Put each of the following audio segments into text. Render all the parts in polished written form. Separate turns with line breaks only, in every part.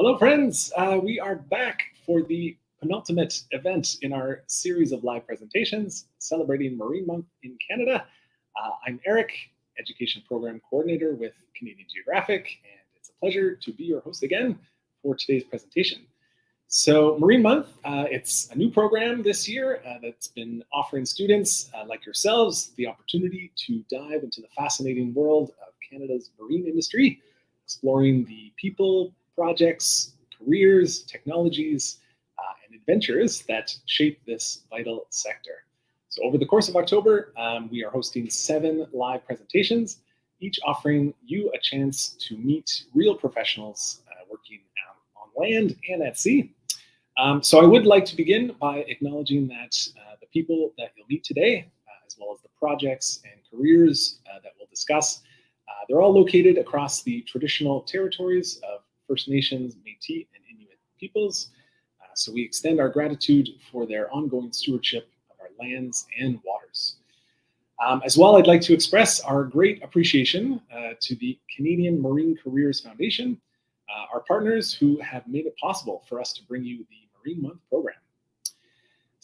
Hello, friends. We are back for the penultimate event in our series of live presentations celebrating Marine Month in Canada. I'm Eric, Education Program Coordinator with Canadian Geographic, and it's a pleasure to be your host again for today's presentation. So Marine Month, it's a new program this year that's been offering students like yourselves the opportunity to dive into the fascinating world of Canada's marine industry, exploring the people, projects, careers, technologies, and adventures that shape this vital sector. So over the course of October, we are hosting 7 live presentations, each offering you a chance to meet real professionals working on land and at sea. So I would like to begin by acknowledging that the people that you'll meet today, as well as the projects and careers that we'll discuss, they're all located across the traditional territories of First Nations, Métis, and Inuit peoples. So we extend our gratitude for their ongoing stewardship of our lands and waters. As well, I'd like to express our great appreciation to the Canadian Marine Careers Foundation, our partners who have made it possible for us to bring you the Marine Month program.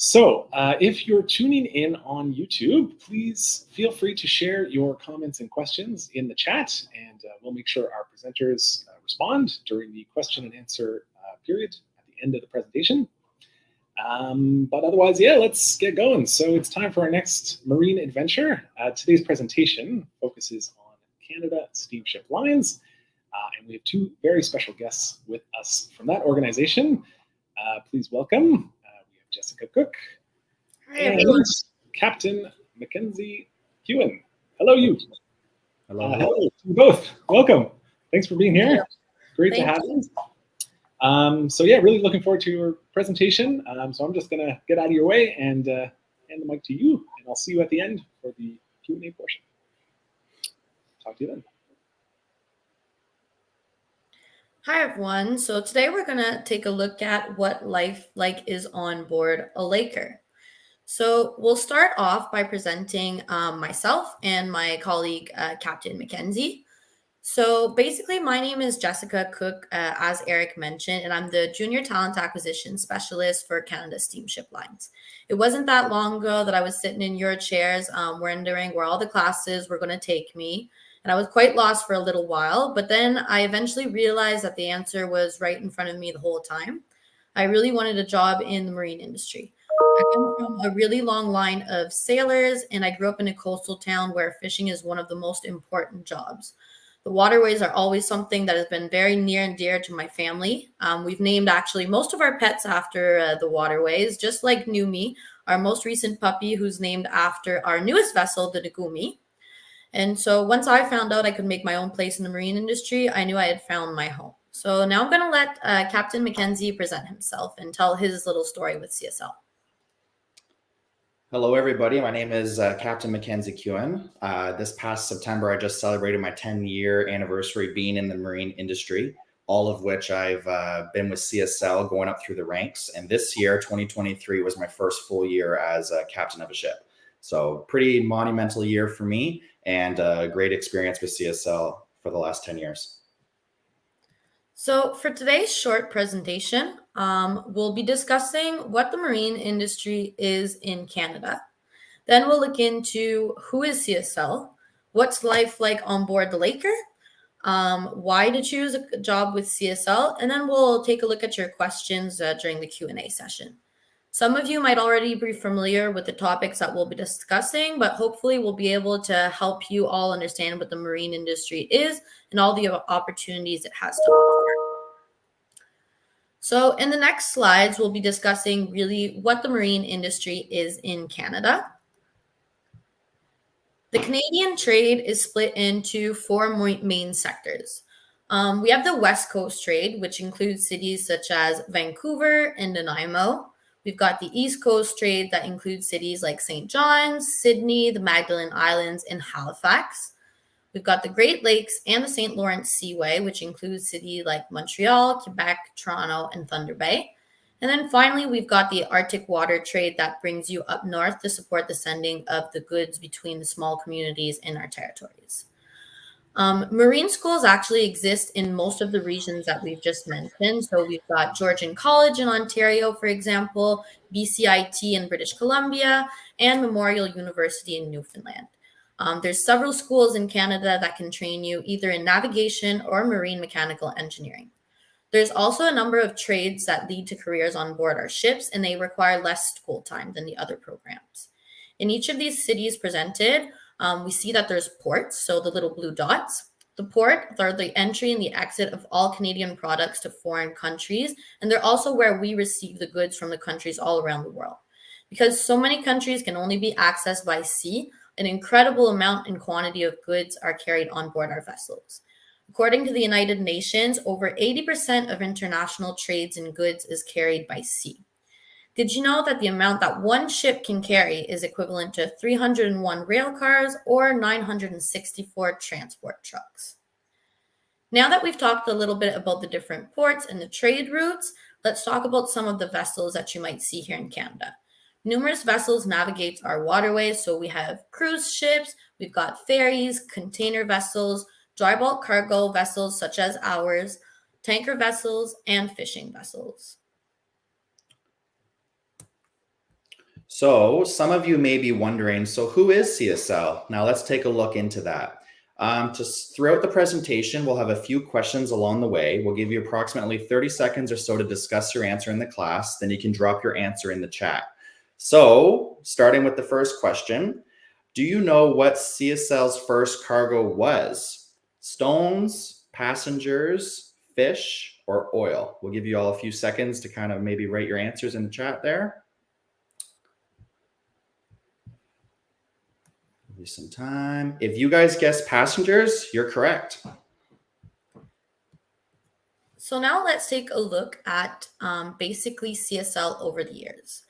So if you're tuning in on YouTube, please feel free to share your comments and questions in the chat, and we'll make sure our presenters respond during the question and answer period at the end of the presentation. But otherwise, yeah, let's get going. So it's time for our next marine adventure. Today's presentation focuses on Canada Steamship Lines, and we have 2 very special guests with us from that organization. Please welcome Jessica Cook and Captain Mackenzie Kewen. Hello, you.
Hello.
Hello to you both. Welcome. Thanks for being here. Great to have you. So yeah, really looking forward to your presentation. So I'm just gonna get out of your way and hand the mic to you, and I'll see you at the end for the Q&A portion. Talk to you then.
Hi everyone, so today we're going to take a look at what life is on board a Laker. So we'll start off by presenting myself and my colleague Captain Mackenzie. So basically my name is Jessica Cook, as Eric mentioned, and I'm the Junior Talent Acquisition Specialist for Canada Steamship Lines. It wasn't that long ago that I was sitting in your chairs wondering where all the classes were going to take me. And I was quite lost for a little while, but then I eventually realized that the answer was right in front of me the whole time. I really wanted a job in the marine industry. I come from a really long line of sailors, and I grew up in a coastal town where fishing is one of the most important jobs. The waterways are always something that has been very near and dear to my family. We've named actually most of our pets after the waterways, just like Numi, our most recent puppy, who's named after our newest vessel, the Nagumi. And so once I found out I could make my own place in the marine industry, I knew I had found my home. So now I'm going to let Captain Mackenzie present himself and tell his little story with CSL.
Hello, everybody. My name is Captain Mackenzie Kewen. This past September, I just celebrated my 10-year anniversary being in the marine industry, all of which I've been with CSL going up through the ranks. And this year, 2023, was my first full year as a captain of a ship. So pretty monumental year for me, and a great experience with CSL for the last 10 years.
So for today's short presentation, we'll be discussing what the marine industry is in Canada. Then we'll look into who is CSL, what's life like on board the Laker, why to choose a job with CSL, and then we'll take a look at your questions during the Q&A session. Some of you might already be familiar with the topics that we'll be discussing, but hopefully we'll be able to help you all understand what the marine industry is and all the opportunities it has to offer. So in the next slides, we'll be discussing really what the marine industry is in Canada. The Canadian trade is split into 4 main sectors. We have the West Coast trade, which includes cities such as Vancouver and Nanaimo. We've got the East Coast trade that includes cities like St. John's, Sydney, the Magdalen Islands, and Halifax. We've got the Great Lakes and the St. Lawrence Seaway, which includes cities like Montreal, Quebec, Toronto, and Thunder Bay. And then finally, we've got the Arctic water trade that brings you up north to support the sending of the goods between the small communities in our territories. Marine schools actually exist in most of the regions that we've just mentioned. So we've got Georgian College in Ontario, for example, BCIT in British Columbia, and Memorial University in Newfoundland. There's several schools in Canada that can train you either in navigation or marine mechanical engineering. There's also a number of trades that lead to careers on board our ships, and they require less school time than the other programs. In each of these cities presented, we see that there's ports, so the little blue dots. The ports are the entry and the exit of all Canadian products to foreign countries, and they're also where we receive the goods from the countries all around the world. Because so many countries can only be accessed by sea, an incredible amount and quantity of goods are carried on board our vessels. According to the United Nations, over 80% of international trades in goods is carried by sea. Did you know that the amount that one ship can carry is equivalent to 301 rail cars or 964 transport trucks? Now that we've talked a little bit about the different ports and the trade routes, let's talk about some of the vessels that you might see here in Canada. Numerous vessels navigate our waterways, so we have cruise ships, we've got ferries, container vessels, dry bulk cargo vessels such as ours, tanker vessels, and fishing vessels.
So some of you may be wondering, so who is CSL? Now let's take a look into that. Throughout the presentation, we'll have a few questions along the way. We'll give you approximately 30 seconds or so to discuss your answer in the class. Then you can drop your answer in the chat. So starting with the first question, do you know what CSL's first cargo was? Stones, passengers, fish, or oil? We'll give you all a few seconds to kind of maybe write your answers in the chat there. Give you some time. If you guys guess passengers, you're correct.
So now let's take a look at basically CSL over the years.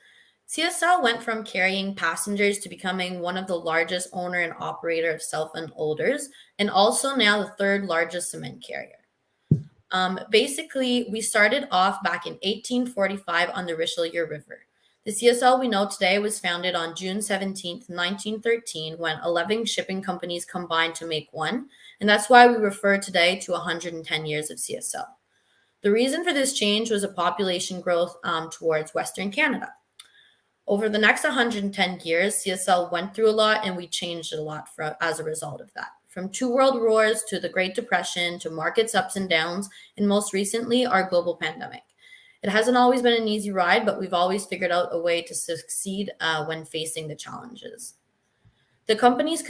CSL went from carrying passengers to becoming one of the largest owner and operator of self-unloaders, and also now the third largest cement carrier. Basically, we started off back in 1845 on the Richelieu River. The CSL we know today was founded on June 17th, 1913, when 11 shipping companies combined to make one, and that's why we refer today to 110 years of CSL. The reason for this change was a population growth towards Western Canada. Over the next 110 years, CSL went through a lot, and we changed a lot as a result of that. From 2 world wars to the Great Depression to markets ups and downs, and most recently, our global pandemic. It hasn't always been an easy ride, but we've always figured out a way to succeed when facing the challenges. The company's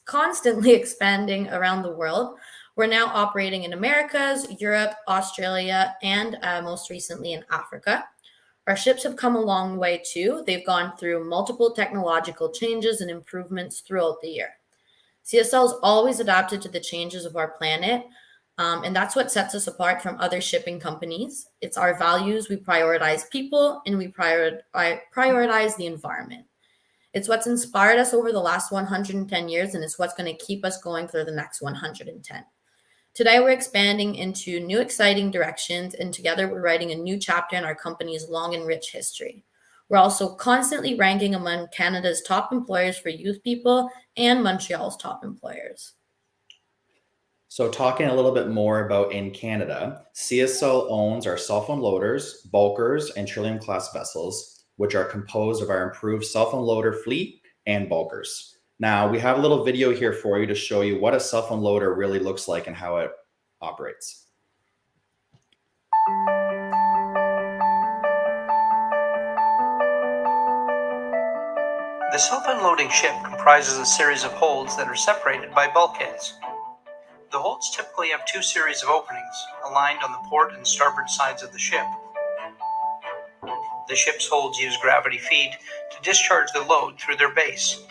constantly expanding around the world. We're now operating in Americas, Europe, Australia, and most recently in Africa. Our ships have come a long way too. They've gone through multiple technological changes and improvements throughout the year. CSL has always adapted to the changes of our planet, and that's what sets us apart from other shipping companies. It's our values. We prioritize people, and we prioritize the environment. It's what's inspired us over the last 110 years, and it's what's going to keep us going through the next 110. Today, we're expanding into new exciting directions, and together we're writing a new chapter in our company's long and rich history. We're also constantly ranking among Canada's top employers for youth people and Montreal's top employers.
So talking a little bit more about in Canada, CSL owns our self-unloaders, bulkers, and Trillium-class vessels, which are composed of our improved self-unloader fleet and bulkers. Now, we have a little video here for you to show you what a self-unloader really looks like and how it operates.
The self-unloading ship comprises a series of holds that are separated by bulkheads. The holds typically have 2 series of openings, aligned on the port and starboard sides of the ship. The ship's holds use gravity feed to discharge the load through their base.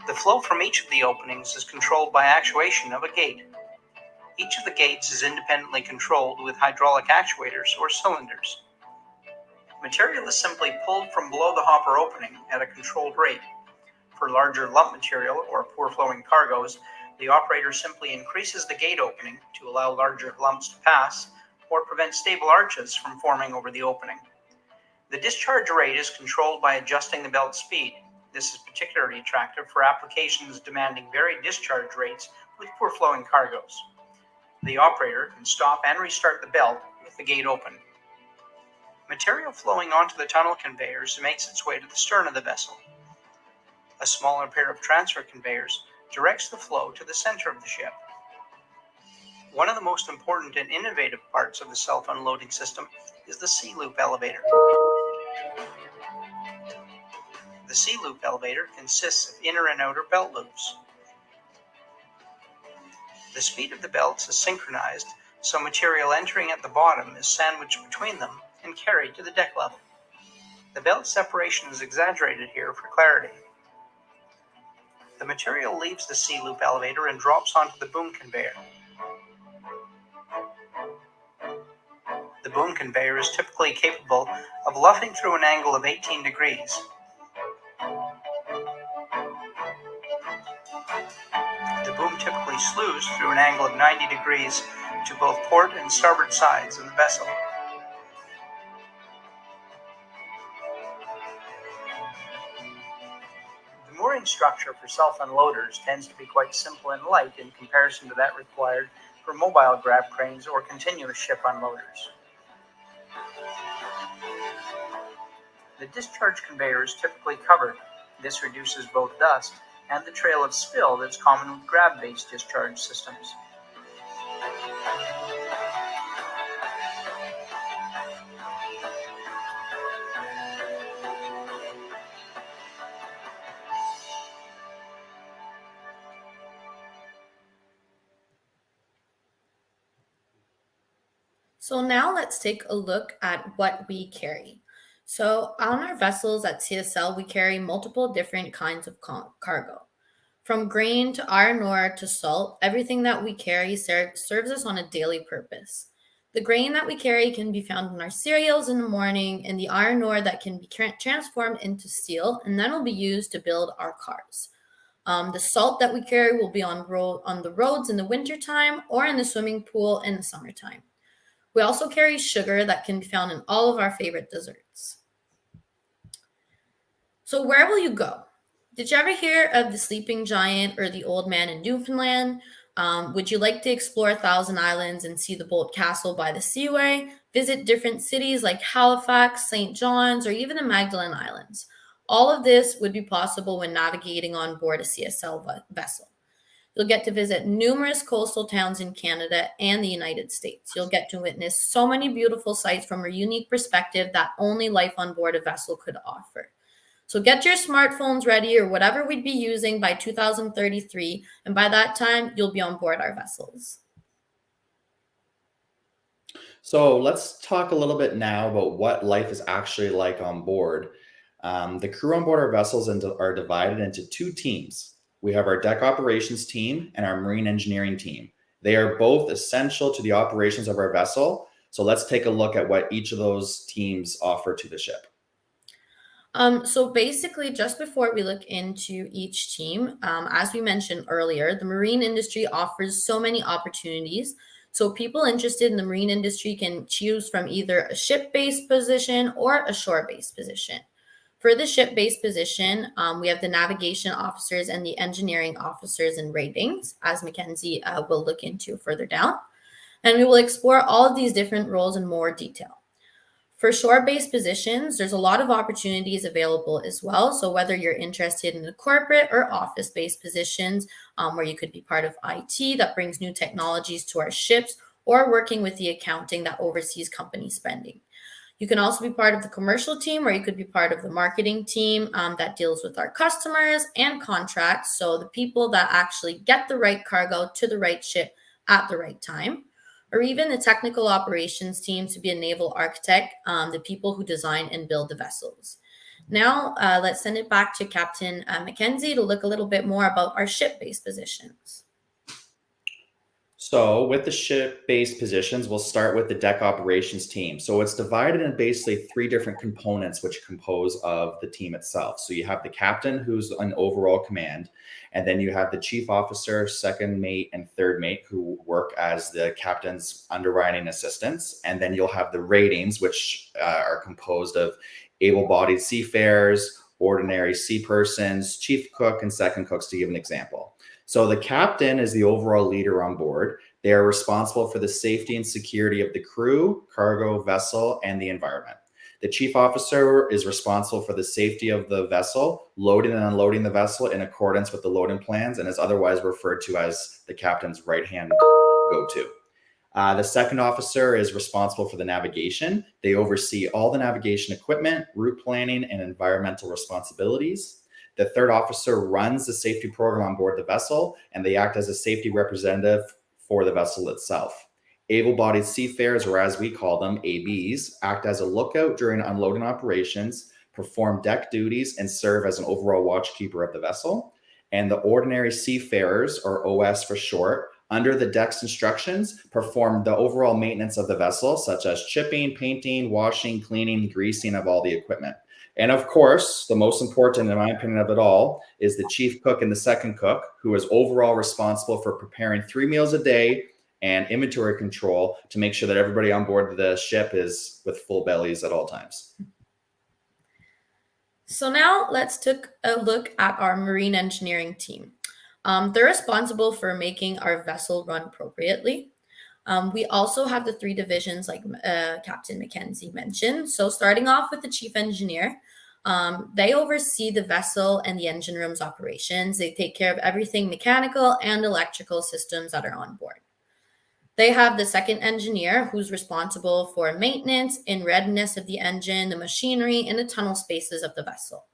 The flow from each of the openings is controlled by actuation of a gate. Each of the gates is independently controlled with hydraulic actuators or cylinders. Material is simply pulled from below the hopper opening at a controlled rate. For larger lump material or poor-flowing cargoes, the operator simply increases the gate opening to allow larger lumps to pass or prevent stable arches from forming over the opening. The discharge rate is controlled by adjusting the belt speed. This is particularly attractive for applications demanding varied discharge rates with poor flowing cargoes. The operator can stop and restart the belt with the gate open. Material flowing onto the tunnel conveyors makes its way to the stern of the vessel. A smaller pair of transfer conveyors directs the flow to the center of the ship. One of the most important and innovative parts of the self-unloading system is the C-loop elevator. The C-loop elevator consists of inner and outer belt loops. The speed of the belts is synchronized, so material entering at the bottom is sandwiched between them and carried to the deck level. The belt separation is exaggerated here for clarity. The material leaves the C-loop elevator and drops onto the boom conveyor. The boom conveyor is typically capable of luffing through an angle of 18 degrees. The boom typically slews through an angle of 90 degrees to both port and starboard sides of the vessel. The mooring structure for self-unloaders tends to be quite simple and light in comparison to that required for mobile grab cranes or continuous ship unloaders. The discharge conveyor is typically covered. This reduces both dust and the trail of spill that's common with grab-based discharge systems.
So now let's take a look at what we carry. So on our vessels at CSL, we carry multiple different kinds of cargo. From grain to iron ore to salt, everything that we carry serves us on a daily purpose. The grain that we carry can be found in our cereals in the morning, and the iron ore that can be transformed into steel and then will be used to build our cars. The salt that we carry will be on the roads in the wintertime or in the swimming pool in the summertime. We also carry sugar that can be found in all of our favorite desserts. So where will you go? Did you ever hear of the Sleeping Giant or the Old Man in Newfoundland? Would you like to explore Thousand Islands and see the Bolt Castle by the Seaway? Visit different cities like Halifax, St. John's, or even the Magdalen Islands. All of this would be possible when navigating on board a CSL vessel. You'll get to visit numerous coastal towns in Canada and the United States. You'll get to witness so many beautiful sights from a unique perspective that only life on board a vessel could offer. So get your smartphones ready or whatever we'd be using by 2033, and by that time, you'll be on board our vessels.
So let's talk a little bit now about what life is actually like on board. The crew on board our vessels are divided into two teams. We have our deck operations team and our marine engineering team. They are both essential to the operations of our vessel. So let's take a look at what each of those teams offer to the ship.
So basically, just before we look into each team, as we mentioned earlier, the marine industry offers so many opportunities. So people interested in the marine industry can choose from either a ship-based position or a shore-based position. For the ship-based position, we have the navigation officers and the engineering officers and ratings, as Mackenzie will look into further down. And we will explore all of these different roles in more detail. For shore-based positions, there's a lot of opportunities available as well. So whether you're interested in the corporate or office-based positions, where you could be part of IT that brings new technologies to our ships, or working with the accounting that oversees company spending. You can also be part of the commercial team, where you could be part of the marketing team that deals with our customers and contracts. So the people that actually get the right cargo to the right ship at the right time. Or even the technical operations team to be a naval architect, the people who design and build the vessels. Now, let's send it back to Captain Mackenzie to look a little bit more about our ship-based positions.
So with the ship-based positions, we'll start with the deck operations team. So it's divided in basically three different components which compose of the team itself. So you have the captain, who's an overall command, and then you have the chief officer, second mate, and third mate, who work as the captain's underwriting assistants. And then you'll have the ratings, which are composed of able-bodied seafarers ordinary sea persons, chief cook, and second cooks, to give an example. So the captain is the overall leader on board. They are responsible for the safety and security of the crew, cargo, vessel, and the environment. The chief officer is responsible for the safety of the vessel, loading and unloading the vessel in accordance with the loading plans, and is otherwise referred to as the captain's right-hand go-to. The second officer is responsible for the navigation. They oversee all the navigation equipment, route planning, and environmental responsibilities. The third officer runs the safety program on board the vessel, and they act as a safety representative for the vessel itself. Able-bodied seafarers, or as we call them, ABs, act as a lookout during unloading operations, perform deck duties, and serve as an overall watchkeeper of the vessel. And the ordinary seafarers, or OS for short, under the deck's instructions, perform the overall maintenance of the vessel, such as chipping, painting, washing, cleaning, greasing of all the equipment. And of course, the most important, in my opinion, of it all is the chief cook and the second cook, who is overall responsible for preparing 3 meals a day and inventory control to make sure that everybody on board the ship is with full bellies at all times.
So now let's take a look at our marine engineering team. They're responsible for making our vessel run appropriately. We also have the 3 divisions like Captain Mackenzie mentioned. So starting off with the chief engineer, they oversee the vessel and the engine room's operations. They take care of everything mechanical and electrical systems that are on board. They have the second engineer, who's responsible for maintenance and readiness of the engine, the machinery, and the tunnel spaces of the vessel.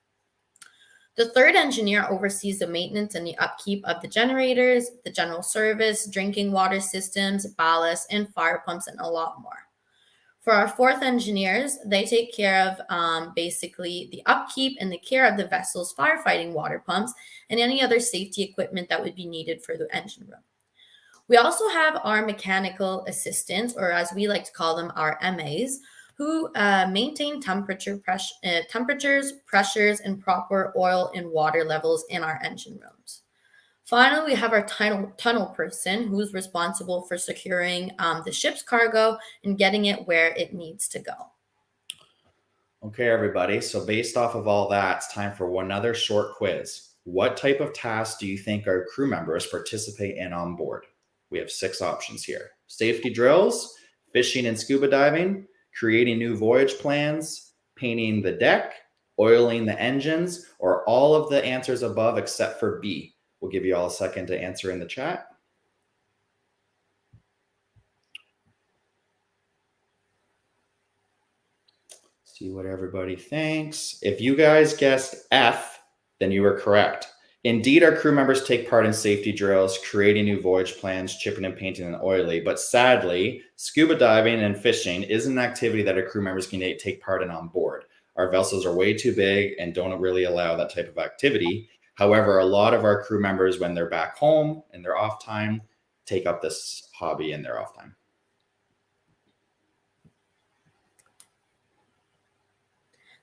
The third engineer oversees the maintenance and the upkeep of the generators, the general service, drinking water systems, ballast, and fire pumps, and a lot more. For our fourth engineers, they take care of basically the upkeep and the care of the vessel's firefighting water pumps and any other safety equipment that would be needed for the engine room. We also have our mechanical assistants, or as we like to call them, our MAs, who maintain temperatures, pressures, and proper oil and water levels in our engine rooms. Finally, we have our tunnel person, who's responsible for securing the ship's cargo and getting it where it needs to go.
Okay, everybody. So based off of all that, it's time for another short quiz. What type of tasks do you think our crew members participate in on board? We have 6 options here: safety drills, fishing and scuba diving, creating new voyage plans, painting the deck, oiling the engines, or all of the answers above except for B. We'll give you all a second to answer in the chat. See what everybody thinks. If you guys guessed F, then you were correct. Indeed, our crew members take part in safety drills, creating new voyage plans, chipping and painting, and oiling. But sadly, scuba diving and fishing isn't an activity that our crew members can take part in on board. Our vessels are way too big and don't really allow that type of activity. However, a lot of our crew members, when they're back home and they're off time, take up this hobby in their off time.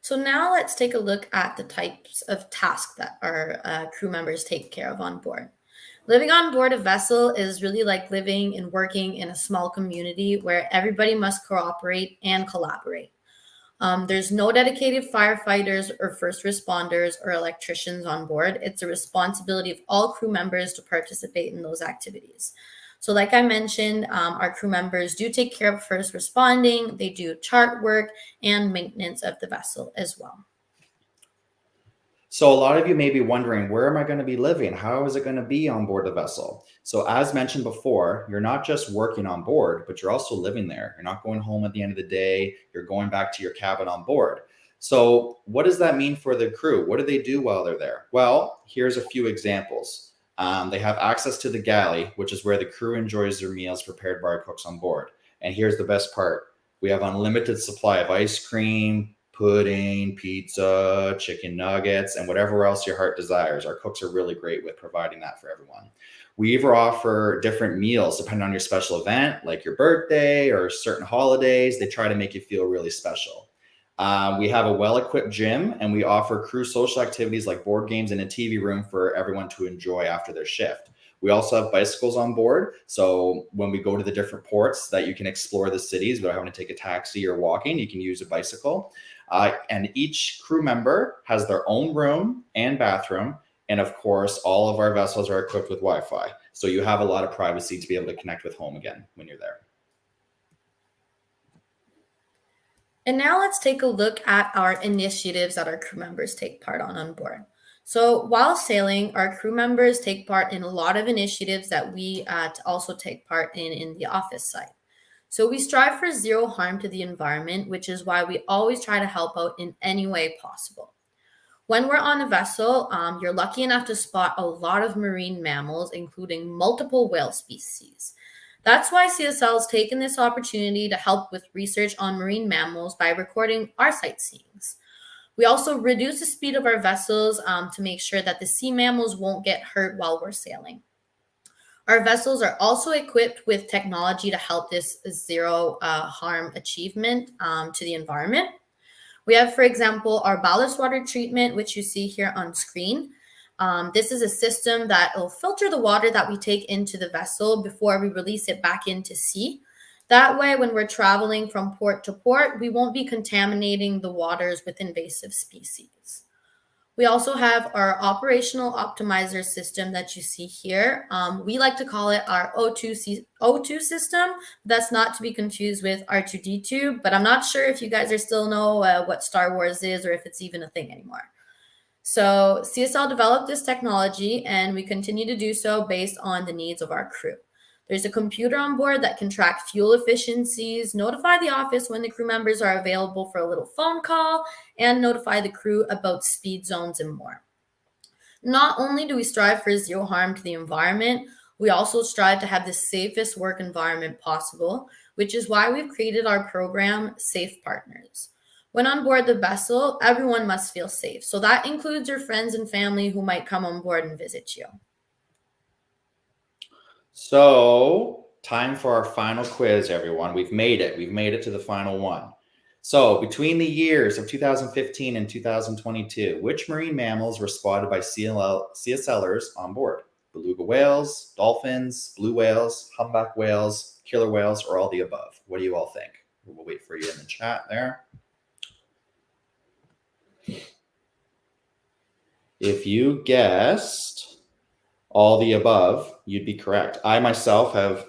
So now let's take a look at the types of tasks that our crew members take care of on board. Living on board a vessel is really like living and working in a small community where everybody must cooperate and collaborate. There's no dedicated firefighters or first responders or electricians on board. It's a responsibility of all crew members to participate in those activities. So like I mentioned, our crew members do take care of first responding, they do chart work and maintenance of the vessel as well.
So a lot of you may be wondering, where am I going to be living? How is it going to be on board the vessel? So as mentioned before, you're not just working on board, but you're also living there. You're not going home at the end of the day. You're going back to your cabin on board. So what does that mean for the crew? What do they do while they're there? Well, here's a few examples. They have access to the galley, which is where the crew enjoys their meals prepared by our cooks on board. And here's the best part. We have unlimited supply of ice cream, pudding, pizza, chicken nuggets, and whatever else your heart desires. Our cooks are really great with providing that for everyone. We even offer different meals depending on your special event, like your birthday or certain holidays. They try to make you feel really special. We have a well-equipped gym, and we offer crew social activities like board games and a TV room for everyone to enjoy after their shift. We also have bicycles on board. So when we go to the different ports that you can explore the cities without having to take a taxi or walking, you can use a bicycle. And each crew member has their own room and bathroom. And of course, all of our vessels are equipped with Wi-Fi. So you have a lot of privacy to be able to connect with home again when you're there.
And now let's take a look at our initiatives that our crew members take part on board. So while sailing, our crew members take part in a lot of initiatives that we also take part in the office side. So we strive for zero harm to the environment, which is why we always try to help out in any way possible. When we're on a vessel, you're lucky enough to spot a lot of marine mammals, including multiple whale species. That's why CSL has taken this opportunity to help with research on marine mammals by recording our sightseeings. We also reduce the speed of our vessels to make sure that the sea mammals won't get hurt while we're sailing. Our vessels are also equipped with technology to help this zero harm achievement to the environment. We have, for example, our ballast water treatment, which you see here on screen. This is a system that will filter the water that we take into the vessel before we release it back into sea. That way, when we're traveling from port to port, we won't be contaminating the waters with invasive species. We also have our operational optimizer system that you see here. We like to call it our O2 system. That's not to be confused with R2D2, but I'm not sure if you guys still know what Star Wars is or if it's even a thing anymore. So CSL developed this technology and we continue to do so based on the needs of our crew. There's a computer on board that can track fuel efficiencies, notify the office when the crew members are available for a little phone call, and notify the crew about speed zones and more. Not only do we strive for zero harm to the environment, we also strive to have the safest work environment possible, which is why we've created our program, Safe Partners. When on board the vessel, everyone must feel safe. So that includes your friends and family who might come on board and visit you.
So, time for our final quiz, everyone. We've made it. We've made it to the final one. So, between the years of 2015 and 2022, which marine mammals were spotted by CSLers on board? Beluga whales, dolphins, blue whales, humpback whales, killer whales, or all the above? What do you all think? We'll wait for you in the chat there. If you guessed all the above, you'd be correct. I myself have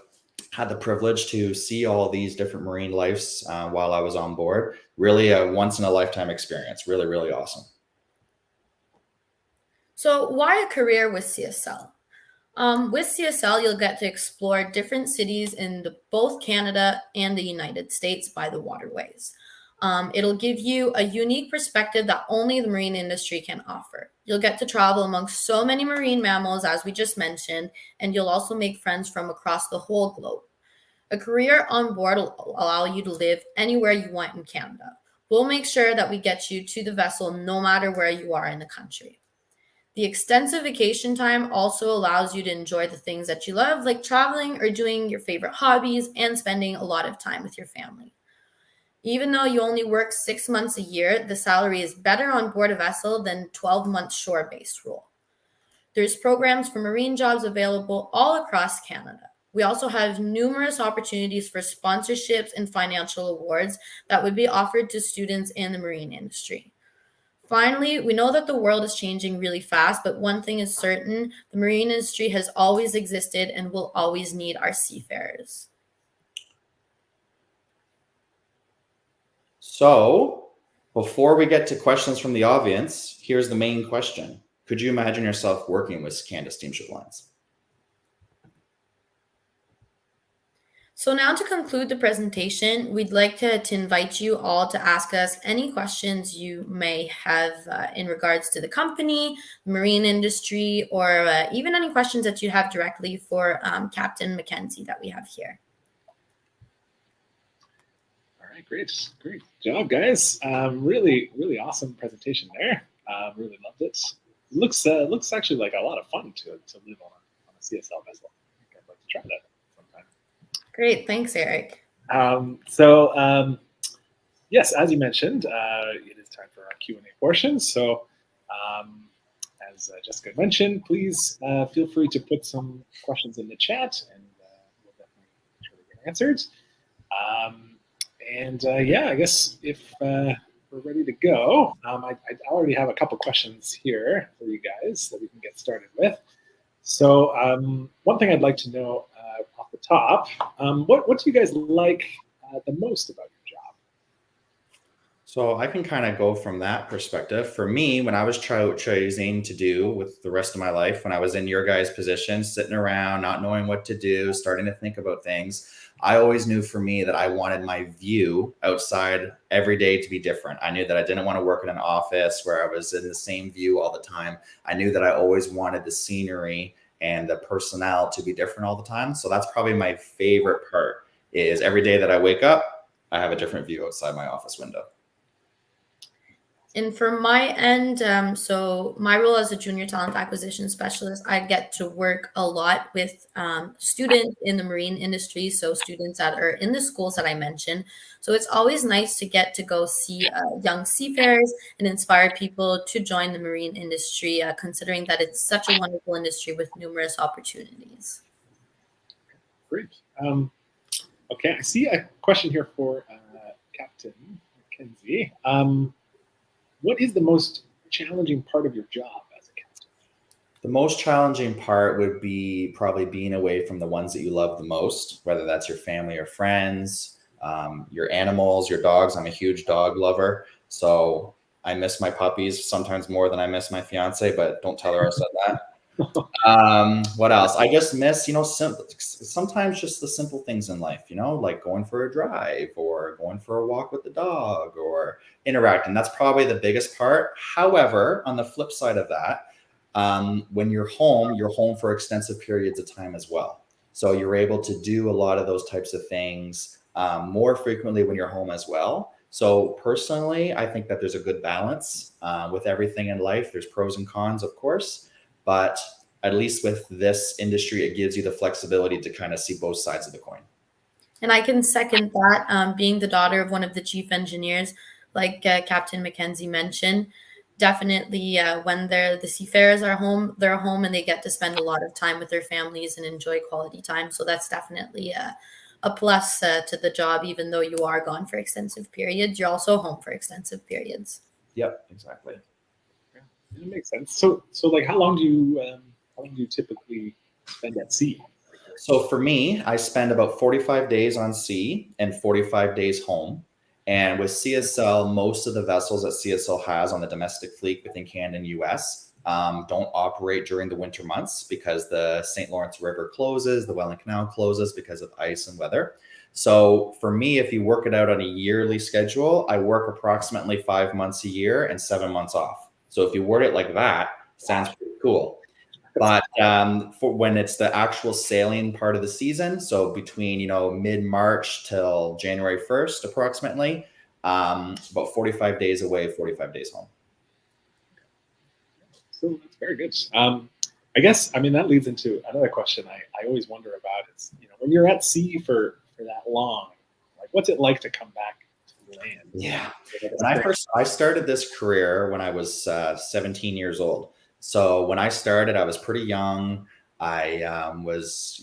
had the privilege to see all these different marine lives while I was on board. Really a once in a lifetime experience. Really, really awesome.
So why a career with CSL? With CSL, you'll get to explore different cities in both Canada and the United States by the waterways. It'll give you a unique perspective that only the marine industry can offer. You'll get to travel amongst so many marine mammals, as we just mentioned, and you'll also make friends from across the whole globe. A career on board will allow you to live anywhere you want in Canada. We'll make sure that we get you to the vessel no matter where you are in the country. The extensive vacation time also allows you to enjoy the things that you love, like traveling or doing your favorite hobbies and spending a lot of time with your family. Even though you only work 6 months a year, the salary is better on board a vessel than 12-month shore-based role. There's programs for marine jobs available all across Canada. We also have numerous opportunities for sponsorships and financial awards that would be offered to students in the marine industry. Finally, we know that the world is changing really fast, but one thing is certain, the marine industry has always existed and will always need our seafarers.
So, before we get to questions from the audience, here's the main question. Could you imagine yourself working with Canada Steamship Lines?
So now to conclude the presentation, we'd like to invite you all to ask us any questions you may have in regards to the company, marine industry, or even any questions that you have directly for Captain Mackenzie that we have here.
All right, great job, guys. Really awesome presentation there. Really loved it. Looks actually like a lot of fun to live on a CSL vessel. I think I'd like to try that sometime.
Great, thanks, Eric.
Yes, as you mentioned, it is time for our Q&A portion. So, as Jessica mentioned, please feel free to put some questions in the chat, and we'll definitely try to get answered. Yeah, I guess if we're ready to go. I already have a couple questions here for you guys that we can get started with. So one thing I'd like to know off the top, what do you guys like the most about your job?
So I can kind of go from that perspective. For me, when I was choosing to do with the rest of my life, when I was in your guys' position, sitting around, not knowing what to do, starting to think about things, I always knew for me that I wanted my view outside every day to be different. I knew that I didn't want to work in an office where I was in the same view all the time. I knew that I always wanted the scenery and the personnel to be different all the time. So that's probably my favorite part, is every day that I wake up, I have a different view outside my office window.
And for my end, so my role as a junior talent acquisition specialist, I get to work a lot with students in the marine industry. So students that are in the schools that I mentioned. So it's always nice to get to go see young seafarers and inspire people to join the marine industry, considering that it's such a wonderful industry with numerous opportunities.
Great. Okay, I see a question here for Captain Mackenzie. What is the most challenging part of your job as a captain?
The most challenging part would be probably being away from the ones that you love the most, whether that's your family or friends, your animals, your dogs. I'm a huge dog lover. So I miss my puppies sometimes more than I miss my fiance, but don't tell her I said that. What else? I just miss, sometimes just the simple things in life, like going for a drive or going for a walk with the dog or interacting. That's probably the biggest part. However, on the flip side of that, when you're home for extensive periods of time as well. So you're able to do a lot of those types of things more frequently when you're home as well. So personally, I think that there's a good balance with everything in life. There's pros and cons, of course. But at least with this industry, it gives you the flexibility to kind of see both sides of the coin.
And I can second that. Being the daughter of one of the chief engineers, like Captain Mackenzie mentioned, definitely when the seafarers are home, they're home and they get to spend a lot of time with their families and enjoy quality time. So that's definitely a plus to the job. Even though you are gone for extensive periods, you're also home for extensive periods.
Yep, exactly.
That makes sense. So like, how long do you typically spend at sea?
So for me, I spend about 45 days on sea and 45 days home. And with CSL, most of the vessels that CSL has on the domestic fleet within Canada and US don't operate during the winter months because the St. Lawrence River closes, the Welland Canal closes because of ice and weather. So for me, if you work it out on a yearly schedule, I work approximately 5 months a year and 7 months off. So if you word it like that, sounds pretty cool. But for when it's the actual sailing part of the season, so between mid-March till January 1st, approximately, about 45 days away, 45 days home.
So that's very good. I guess that leads into another question I always wonder about is when you're at sea for that long, like what's it like to come back to land?
Yeah. When I started this career when I was 17 years old. So when I started, I was pretty young. I was,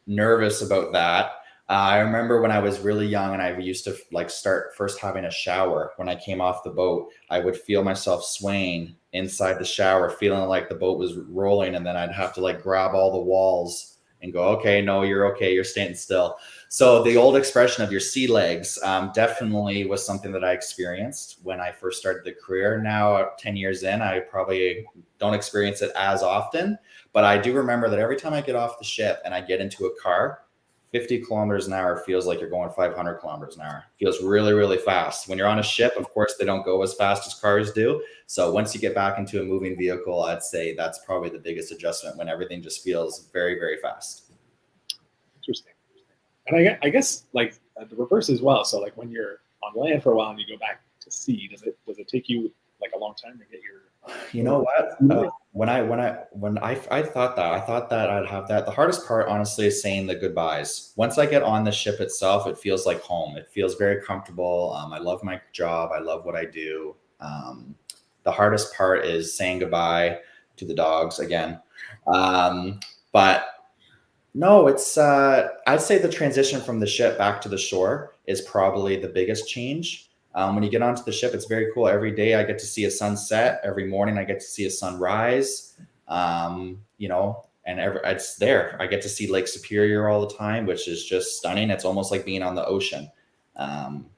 nervous about that. I remember when I was really young and I used to start first having a shower. When I came off the boat, I would feel myself swaying inside the shower, feeling like the boat was rolling. And then I'd have to grab all the walls and go, okay, no, you're okay. You're staying still. So the old expression of your sea legs definitely was something that I experienced when I first started the career. Now, 10 years in, I probably don't experience it as often, but I do remember that every time I get off the ship and I get into a car, 50 kilometers an hour feels like you're going 500 kilometers an hour. It feels really, really fast. When you're on a ship, of course, they don't go as fast as cars do. So once you get back into a moving vehicle, I'd say that's probably the biggest adjustment, when everything just feels very, very fast.
Interesting. And I guess the reverse as well. So when you're on land for a while and you go back to sea, does it take you a long time to get your?
You know what? When I thought that I'd have that. The hardest part, honestly, is saying the goodbyes. Once I get on the ship itself, it feels like home. It feels very comfortable. I love my job. I love what I do. The hardest part is saying goodbye to the dogs again. But no, it's I'd say the transition from the ship back to the shore is probably the biggest change. When you get onto the ship, it's very cool. Every day I get to see a sunset. Every morning I get to see a sunrise. You know, and it's there. I get to see Lake Superior all the time, which is just stunning. It's almost like being on the ocean.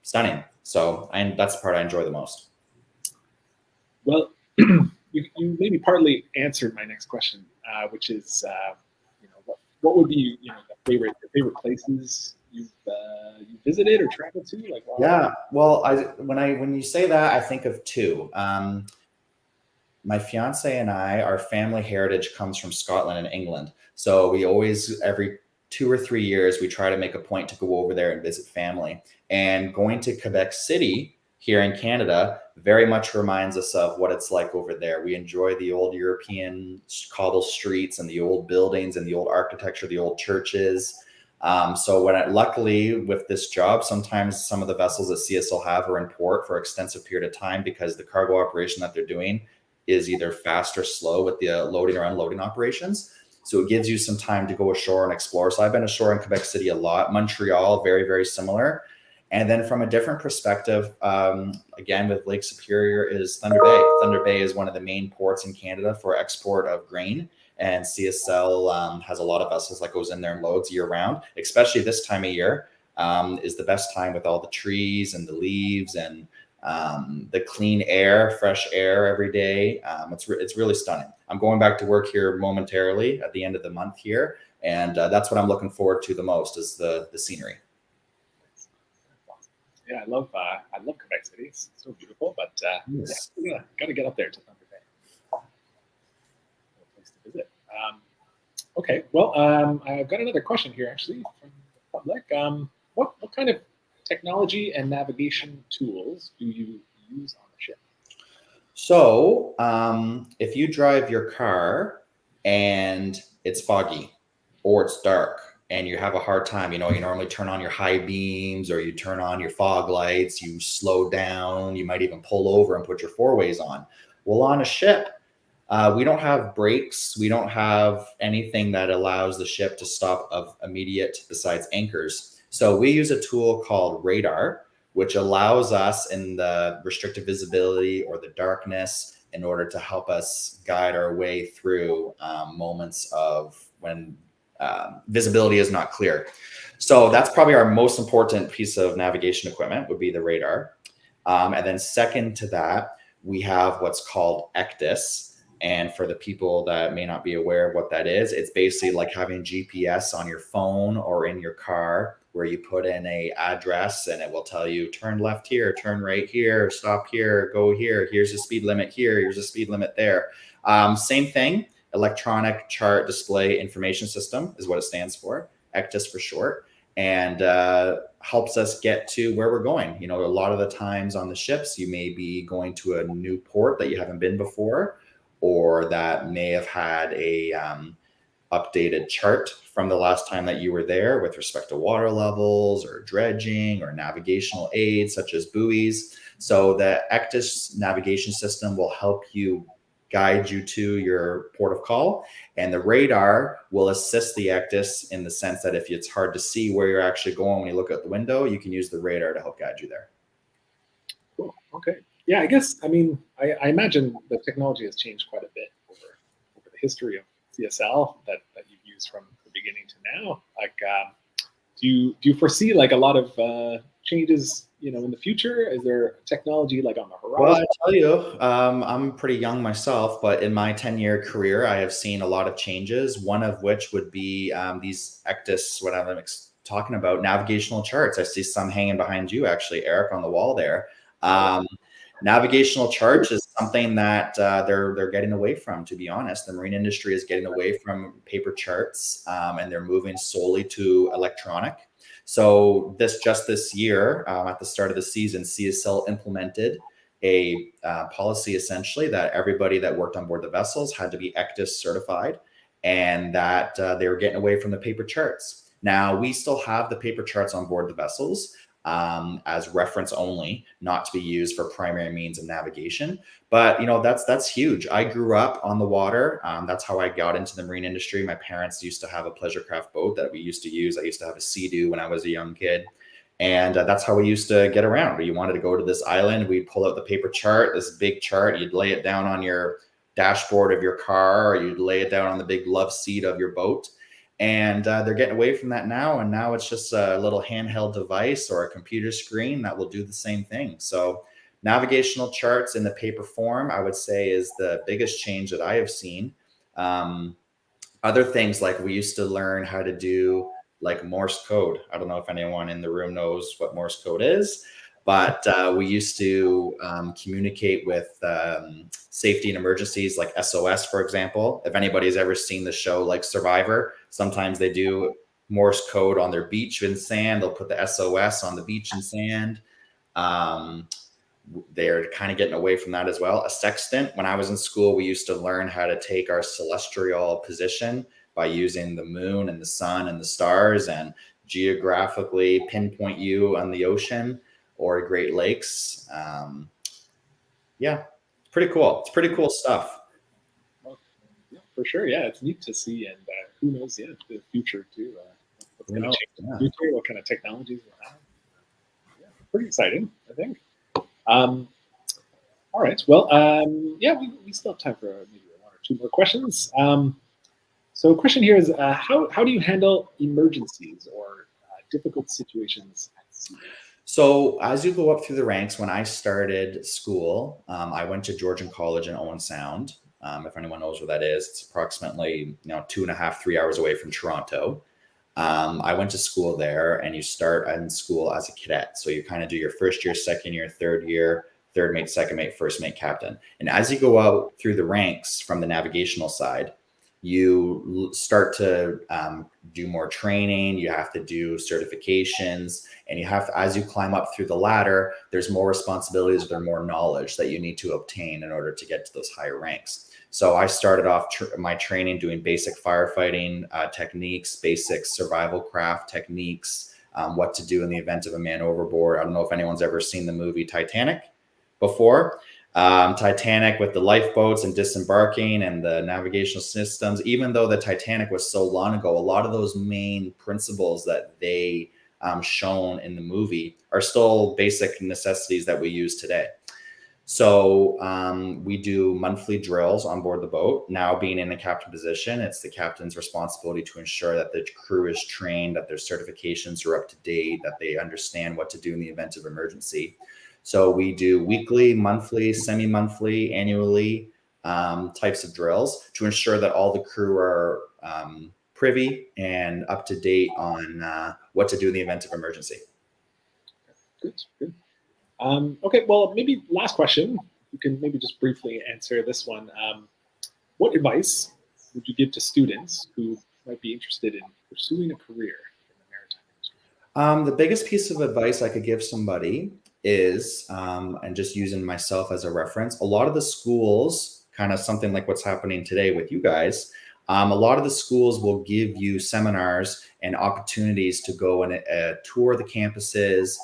Stunning. So that's the part I enjoy the most.
Well, you maybe partly answered my next question, which is, what would be, your favorite places you visited or traveled to? Like, wow.
Yeah, well, when you say that, I think of two. My fiance and our family heritage comes from Scotland and England. So we always, every 2 or 3 years, we try to make a point to go over there and visit family. And going to Quebec City here in Canada very much reminds us of what it's like over there. We enjoy the old European cobble streets and the old buildings and the old architecture, the old churches. So luckily with this job, sometimes some of the vessels that CSL have are in port for an extensive period of time because the cargo operation that they're doing is either fast or slow with the loading or unloading operations. So it gives you some time to go ashore and explore. So I've been ashore in Quebec City a lot. Montreal, very, very similar. And then from a different perspective, again, with Lake Superior is Thunder Bay. Thunder Bay is one of the main ports in Canada for export of grain. And CSL has a lot of vessels that goes in there and loads year round, especially this time of year is the best time with all the trees and the leaves and the clean air, fresh air every day. It's really stunning. I'm going back to work here momentarily at the end of the month here. And that's what I'm looking forward to the most is the scenery.
Yeah, I love Quebec City. It's so beautiful, but
Yes.
yeah, gotta get up there to Thunder Bay. Place to visit. Okay, well, I've got another question here actually from the public. What kind of technology and navigation tools do you use on the ship?
So if you drive your car and it's foggy or it's dark and you have a hard time, you normally turn on your high beams or you turn on your fog lights, you slow down, you might even pull over and put your four-ways on. Well, on a ship, we don't have brakes. We don't have anything that allows the ship to stop of immediate besides anchors. So we use a tool called radar, which allows us in the restricted visibility or the darkness in order to help us guide our way through moments of when visibility is not clear. So that's probably our most important piece of navigation equipment would be the radar. And then second to that, we have what's called ECDIS. And for the people that may not be aware of what that is, it's basically like having GPS on your phone or in your car where you put in an address and it will tell you turn left here, turn right here, stop here, go here, here's the speed limit here, here's the speed limit there. Same thing, electronic chart display information system is what it stands for, ECDIS for short, and helps us get to where we're going. A lot of the times on the ships, you may be going to a new port that you haven't been before, or that may have had a updated chart from the last time that you were there with respect to water levels or dredging or navigational aids such as buoys. So the ECDIS navigation system will help you guide you to your port of call, and the radar will assist the ECDIS in the sense that if it's hard to see where you're actually going when you look out the window, you can use the radar to help guide you there.
Cool. Okay. Yeah, I imagine the technology has changed quite a bit over the history of CSL that you've used from the beginning to now. Like, do you foresee like a lot of changes, in the future? Is there technology like on the horizon?
Well, I tell you, I'm pretty young myself, but in my 10-year career, I have seen a lot of changes. One of which would be these ECDIS, what I'm talking about, navigational charts. I see some hanging behind you, actually, Eric, on the wall there. Navigational charts is something that they're getting away from, to be honest. The marine industry is getting away from paper charts and they're moving solely to electronic. So this year, at the start of the season, CSL implemented a policy essentially that everybody that worked on board the vessels had to be ECDIS certified and that they were getting away from the paper charts. Now, we still have the paper charts on board the vessels, as reference only, not to be used for primary means of navigation. But that's huge. I grew up on the water. That's how I got into the marine industry. My parents used to have a pleasure craft boat that we used to use. I used to have a Sea-Doo when I was a young kid. And that's how we used to get around. You wanted to go to this island, we'd pull out the paper chart, this big chart, you'd lay it down on your dashboard of your car, or you'd lay it down on the big love seat of your boat. And they're getting away from that now. And now it's just a little handheld device or a computer screen that will do the same thing. So navigational charts in the paper form, I would say, is the biggest change that I have seen. Other things, like we used to learn how to do like Morse code. I don't know if anyone in the room knows what Morse code is, but we used to communicate with safety and emergencies, like SOS, for example. If anybody's ever seen the show like Survivor, sometimes they do Morse code on their beach in sand. They'll put the SOS on the beach in sand. They're kind of getting away from that as well. A sextant. When I was in school, we used to learn how to take our celestial position by using the moon and the sun and the stars and geographically pinpoint you on the ocean or Great Lakes. Yeah, it's pretty cool. It's pretty cool stuff.
Well, yeah, for sure. Yeah, it's neat to see. And who knows, the future too. What's going to change in the future, what kind of technologies we'll have. Yeah, pretty exciting, I think. All right. Well, yeah, we still have time for maybe one or two more questions. So a question here is, how do you handle emergencies or difficult situations at sea?
So as you go up through the ranks, when I started school, I went to Georgian College in Owen Sound. If anyone knows where that is, it's approximately 2.5, 3 hours away from Toronto. I went to school there, and you start in school as a cadet. So you kind of do your first year, second year, third year, third mate, second mate, first mate, captain. And as you go out through the ranks from the navigational side, you start to do more training, you have to do certifications, and you have to, as you climb up through the ladder, there's more responsibilities, there's more knowledge that you need to obtain in order to get to those higher ranks. So I started off my training doing basic firefighting techniques, basic survival craft techniques, what to do in the event of a man overboard. I don't know if anyone's ever seen the movie Titanic before. Titanic, with the lifeboats and disembarking and the navigational systems, even though the Titanic was so long ago, a lot of those main principles that they shown in the movie are still basic necessities that we use today. So we do monthly drills on board the boat. Now, being in a captain position, it's the captain's responsibility to ensure that the crew is trained, that their certifications are up to date, that they understand what to do in the event of emergency. So we do weekly, monthly, semi-monthly, annually types of drills to ensure that all the crew are privy and up to date on what to do in the event of emergency.
Good. Okay, well, maybe last question. You can maybe just briefly answer this one. What advice would you give to students who might be interested in pursuing a career in the maritime industry?
The biggest piece of advice I could give somebody is, and just using myself as a reference, a lot of the schools, kind of something like what's happening today with you guys, a lot of the schools will give you seminars and opportunities to go and tour the campuses,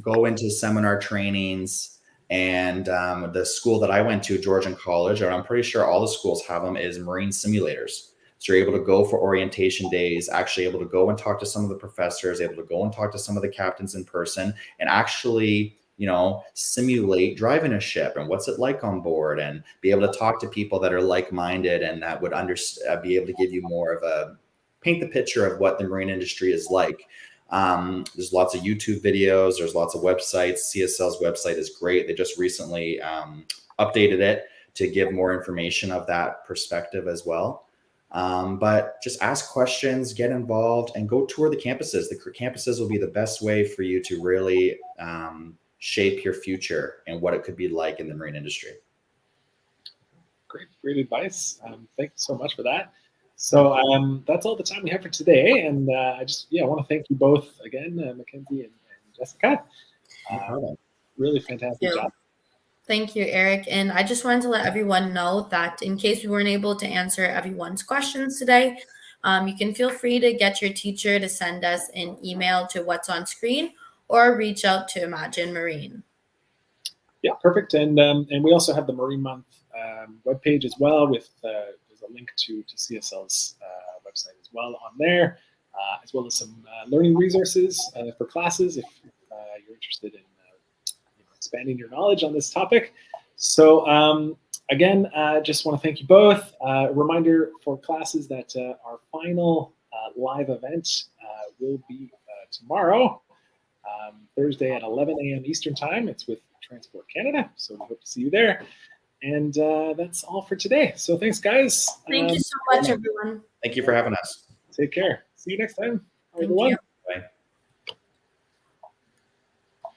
go into seminar trainings. And the school that I went to, Georgian College, or I'm pretty sure all the schools have them, is marine simulators. So you're able to go for orientation days, actually able to go and talk to some of the professors, able to go and talk to some of the captains in person, and actually, simulate driving a ship and what's it like on board, and be able to talk to people that are like-minded and that would be able to give you more of a paint the picture of what the marine industry is like. There's lots of YouTube videos. There's lots of websites. CSL's website is great. They just recently updated it to give more information of that perspective as well. But just ask questions, get involved, and go tour the campuses. The campuses will be the best way for you to really shape your future and what it could be like in the marine industry.
Great advice. Thank you so much for that. So that's all the time we have for today. And I want to thank you both again, Mackenzie and Jessica. Really fantastic job.
Thank you, Eric. And I just wanted to let everyone know that in case we weren't able to answer everyone's questions today, you can feel free to get your teacher to send us an email to what's on screen or reach out to Imagine Marine.
Yeah, perfect. And we also have the Marine Month webpage as well with there's a link to CSL's website as well on there. as well as some learning resources for classes if you're interested in expanding your knowledge on this topic. So again, just want to thank you both. A reminder for classes that our final live event will be tomorrow, Thursday at 11 a.m. Eastern Time. It's with Transport Canada, so we hope to see you there. And that's all for today. So thanks, guys.
Thank you so much, everyone.
Thank you for having us.
Take care. See you next time,
Thank
everyone.
you.